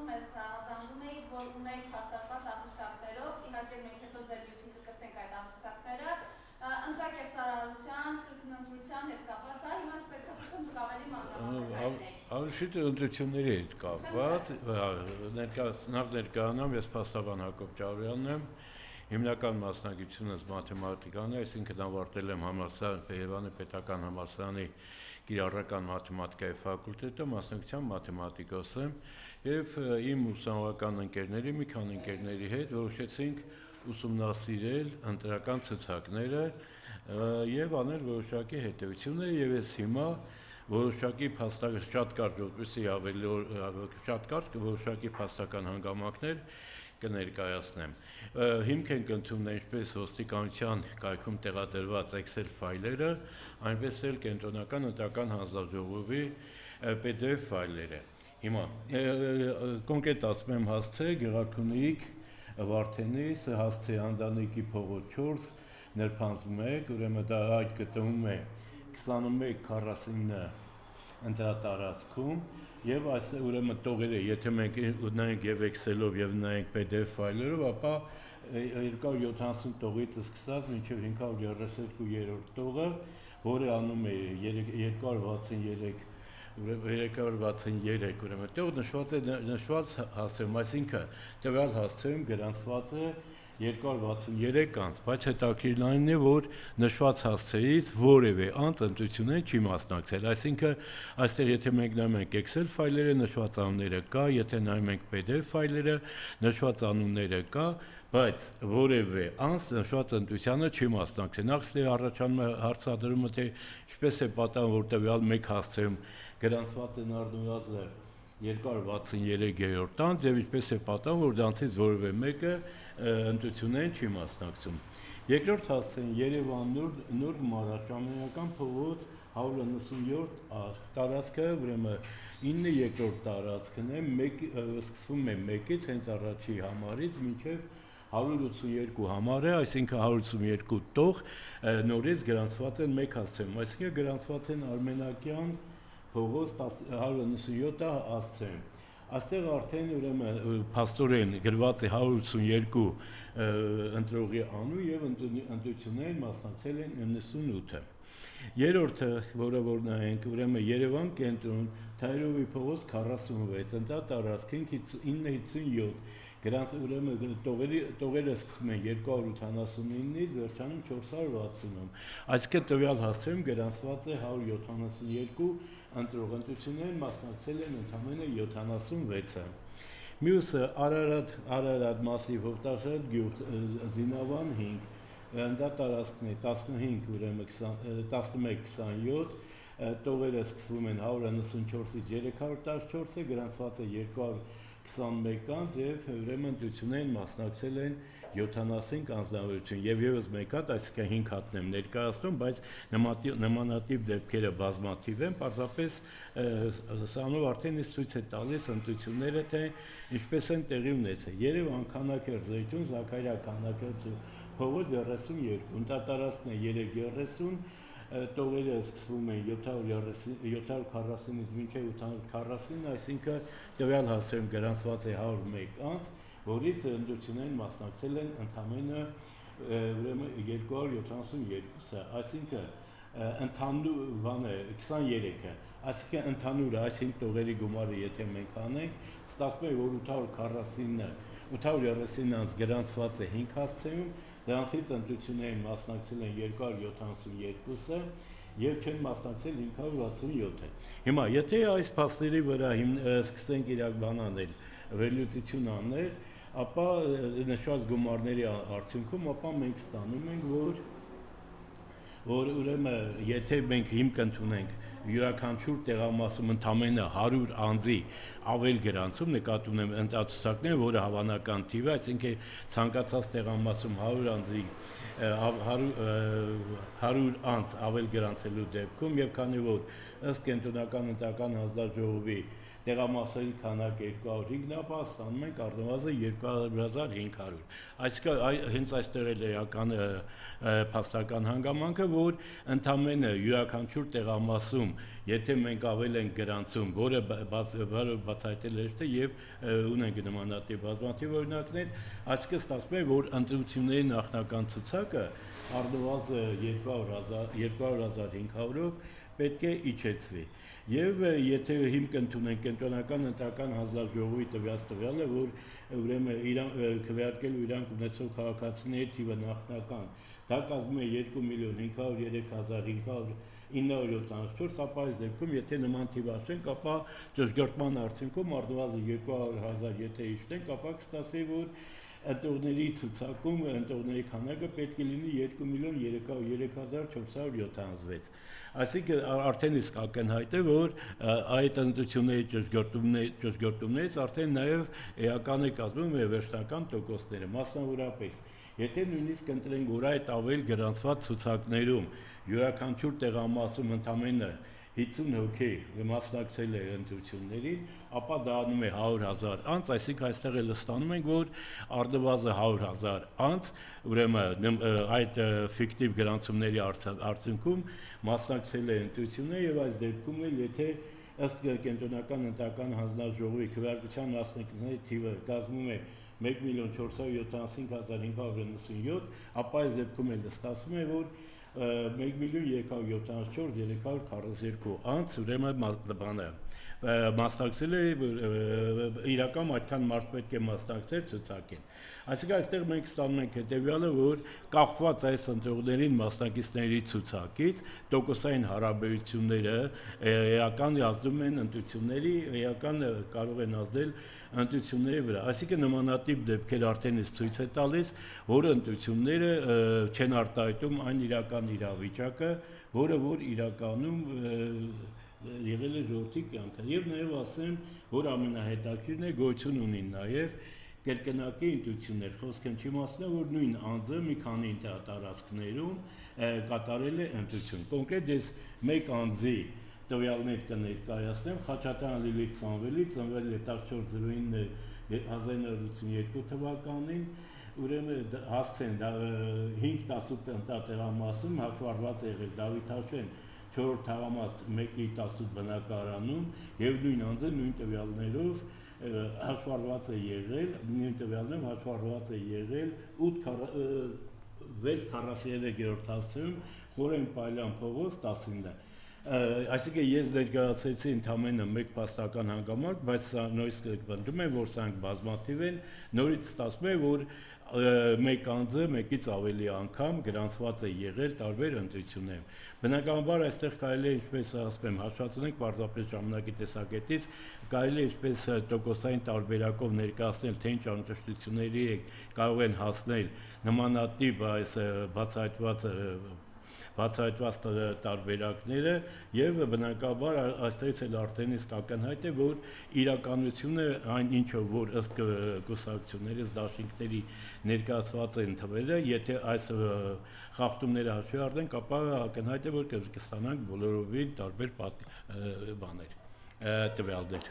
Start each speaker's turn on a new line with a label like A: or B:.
A: մեզ հասանվում էիք, որ ունենք հաստատված աղյուսակներով, իհարկե մենք հետո ձեր բյութին կգցենք այդ աղյուսակները, ընտրակերծարարության, կրկնընտրության հետ կապված, հիմա պետք է փոխեմ դուք ավելի մանրամասն հայտնեք։
B: Ավելի շուտ ընտրությունների հետ կապված, ներկայանամ, ես փաստաբան Հակոբ Ճարյանն եմ, հիմնական մասնագիտությունս մաթեմատիկան է, այսինքն ավարտել եմ Երևանի պետական համալսարանի կիրառական մաթեմատիկայի ֆակուլտետը, մասնագիտությամբ մաթեմատիկոս եմ, եւ իմ ուսանողական ընկերների, մի քանի ընկերների հետ որոշեցինք ուսումնասիրել ընտրական ցուցակները եւ անել որոշակի հետեւություններ եւ ես հիմա որոշակի շատ կարճ որպեսզի ավելի շատ կարճ որոշակի փաստական հանգամանքներ կներկայացնեմ։ Հիմք ենք ընդունել ինչպես ոստիկանության կայքում տեղադրված Excel ֆայլերը, այնպես էլ կենտրոնական ընտրական հանձնաժողովի PDF ֆայլերը։ Հիմա կոնկրետ ասում եմ հասցե Գեղարքունիք Վարդենիս, հասցե Անդանիկի փողոց 4, Ներփանձում 1, ուրեմն դա այդ գտնվում է 2149 ընտրատարածքում եւ այս ուրեմն տողերը, եթե մենք ունենք եւ Excel-ով եւ նայենք PDF ֆայլերով, ապա 270 տողից սկսած մինչեւ 532-րդ տողը, որը անում է 363 ուրեմն տող նշված հասցեում, այսինքն տվյալ հասցեում գրանցված է 263 անձ, բայց հետաքրքիրն այն է, որ նշված հասցեից որևէ անձ ընտրություններին չի մասնակցել, այսինքն այստեղ եթե մենք նայում ենք Excel ֆայլերը, նշված անունները կա, եթե նայում ենք PDF ֆայլերը, նշված անունները կա, բայց որևէ անձ նշված ընտրությանը չի մասնակցել։ Նախ առաջանում է հարցադրումը, թե ինչպես է պատահում, որ տվյալ մեկ հասցեում գրանցված են առնվազն 263-րդ անձ եւ ինչպես է պատահում, որ դրանցից որևէ մեկը ընտրություններին չի մասնակցում։ Երկրորդ հասցեն Երևան Նուրբ Մարաշամյանական փողոց 197 տարածքը, ուրեմն 9 երկրորդ տարածքն է, սկսվում է 1-ից, հենց առաջի համարից մինչև 182 համար է, այսինքն 182 տող նորից գրանցված են մեկ հասցեում, այսինքն գրանցված են Արմենակյան փողոց 197 հասցեում։ Այստեղ արդեն ուրեմն փաստորեն գրված է 182 ընտրողի անուն եւ ընտրություններին մասնակցել են 98-ը։ Երրորդը, որը որ նայենք, ուրեմն Երևան կենտրոն Թայրովի փողոց 46, ընտրատարածք 957, գրանց ուրեմն տողերը սկսվում են 289-ից վերջանում 460-ում։ Այսինքն տվյալ հասցեում գրանցված է 172 ընտրող, ընտրություններին մասնակցել են ընդամենը 76-ը։ Մյուսը Արարատ մասիվ Հովտաշատ գյուղ Զինավան 5, ընտրատարածքն է 15, ուրեմն 1127, տողերը սկսվում են 194-ից 314-ը, գրանցված է 221 անձ եւ ուրեմն ընտրություններին մասնակցել են 75 անձնավորություն եւ եւս մեկ հատ, այսինքն 5 հատն եմ ներկայացնում, բայց նմանատիպ դեպքերը բազմաթիվ են, պարզապես սրանով արդեն ինձ ցույց է տալիս ընտրությունները, թե ինչպես են տեղի ունեցել։ Երևան Քանաքերձ Զեյթուն Զաքարիա Քանաքերձու փողոց 32, ընտրատարածքն է 330, տողերը սկսվում են 740-ից մինչև 840, այսինքն տվյալ հասցեում գրանցված է 101 անձ, որից ընտրություններին մասնակցել են ընդամենը ուրեմն 272-ը, այսինքն ընդհանուր բանը 23-ը, այսինքն ընդհանուրը, այս 5 տողերի գումարը եթե մենք անենք, ստացվում է, որ 830 անձ գրանցված է 5 հասցեում, դրանցից ընտրություններին մասնակցել են 272-ը եւ չեն մասնակցել 567-ը։ Հիմա, եթե այս փաստերի վրա սկսենք իրակ բան անել, վերլուծություն անել, ապա նշված գումարների արդյունքում, ապա մենք ստանում ենք, որ ուրեմն եթե մենք հիմք ընդունենք յուրաքանչյուր տեղամասում ընդամենը 100 անձի ավել գրանցում, նկատի ունեմ ընտրացուցակները, որը հավանական թիվ է, այսինքն ցանկացած տեղամասում 100 անձ ավել գրանցելու դեպքում եւ քանի որ ըստ կենտրոնական ընտրական հանձնաժողովի տեղամասերի քանակ 205-ն է, ստանում ենք առնվազն 200,500։ Այսինքն հենց այստեղ էլ էական փաստական հանգամանքը, որ ընդամենը յուրաքանչյուր տեղամասում, եթե մենք ավել ենք գրանցում, որը բացահայտել է եւ ունենք նմանատիպ բազմաթիվ օրինակներ, այսինքն ստացվում է, որ ընտրությունների նախնական ցուցակը առնվազն 200,500-ով պետք է իջեցվի։ Եվ եթե հիմք ընդունենք կենտրոնական ընտրական հանձնաժողովի տվյալը, որ ուրեմն քվեարկելու իրանք ունեցող քաղաքացիների թիվը նախնական, դա կազմում է 2,203,500,974, ապա այս դեպքում, եթե նման թիվ ասենք, ապա ճշգրտման արդյունքում առնվազն 200,000 եթե իջնենք, ապա կստացվի, որ ընտրողների ցուցակում ընտրողների քանակը պետք է լինի 2,303,476։ Այսինքն արդեն իսկ ակնհայտ է, որ այդ ընտրությունների ճշգրտումներից արդեն նաև էական է կազմում վերջնական տոկոսները, մասնավորապես եթե նույնիսկ ընտրենք, որ այդ ավել գրանցված ցուցակներում յուրաքանչյուր տեղամասում ընդամենը 50 հոգի մասնակցել է ընտրություններին, ապա դա անում է 100,000 անց, այսինքն այստեղ էլ ստանում ենք, որ առնվազն 100,000 անց, ուրեմն այդ ֆիկտիվ գրանցումների արդյունքում մասնակցել է ընտրություններ եւ այս դեպքում էլ եթե ըստ կենտրոնական ընտրական հանձնաժողովի քվեարկության մասնակիցների թիվը կազմում է 1,475,597, ապա այս դեպքում էլ ստացվում է, որ 1,274,342 անց ուրեմն բանը մասնակցել է իրական այդքան մարդ պետք է մասնակցեր ցուցակին։ Այսինքն այստեղ մենք ստանում ենք հետեւյալը, որ կախված այս ընտրողներին մասնակիցների ցուցակից տոկոսային հարաբերությունները էական ազդում են ընտրությունների, էական կարող են ազդել ընտրությունների վրա։ Այսինքն նմանատիպ դեպքեր արդեն իսկ ցույց է տալիս, որ ընտրությունները չեն արտահայտում այն իրական իրավիճակը, որը որ իրականում եղել է ժողովրդի կյանքը։ Եվ նաև ասեմ, որ ամենահետաքրքիրն է գոյություն ունի նաև կրկնակի ընտրություններ։ Խոսքը չի մասնա, որ նույն անձը մի քանի տարածքներում կատարել է ընտրություն։ Կոնկրետ ես մեկ անձի տվյալներ կներկայացնեմ, Խաչատրյան Լիլիթ Սամվելի, ծնվել է 14/09/1982 թվականին, ուրեմն հասցեն 5-18 ընտրատեղամասում հաշվառված է եղել Դավիթ Հաշեն 4-րդ թաղամաս 1/18 բնակարանում եւ նույն անձը նույն տվյալներով հաշվառված է եղել 643-րդ հասցեում Խորեն Պայլյան փողոց 19։ Այսինքն ես ներկայացրեցի ընդամենը մեկ փաստական հանգամանք, բայց սա նույնիսկ կպնդում եմ, որ սրանք բազմաթիվ են, նորից ստացվում է, որ մեկ անձը մեկից ավելի անգամ գրանցված է եղել տարբեր ընտրություններում։ Բնականաբար այստեղ կարելի է, ինչպես ասում եմ, հաշվառությունենք պարզապես ժամանակի տեսակետից, կարելի է ինչպես տոկոսային տարբերակով ներկայացնել, թե ինչ անճշտությունների կարող են հասնել նմանատիպ այս բացահայտված տարբերակները եւ բնականաբար այստեղից էլ արդեն իսկ ակնհայտ է, որ իրականությունը այն ինչը որ ըստ կուսակցություններից դաշինքների ներկայացված են թվերը, եթե այս խախտումները հաշվի առնենք, ապա ակնհայտ է, որ կստանանք բոլորովին տարբեր տվյալներ։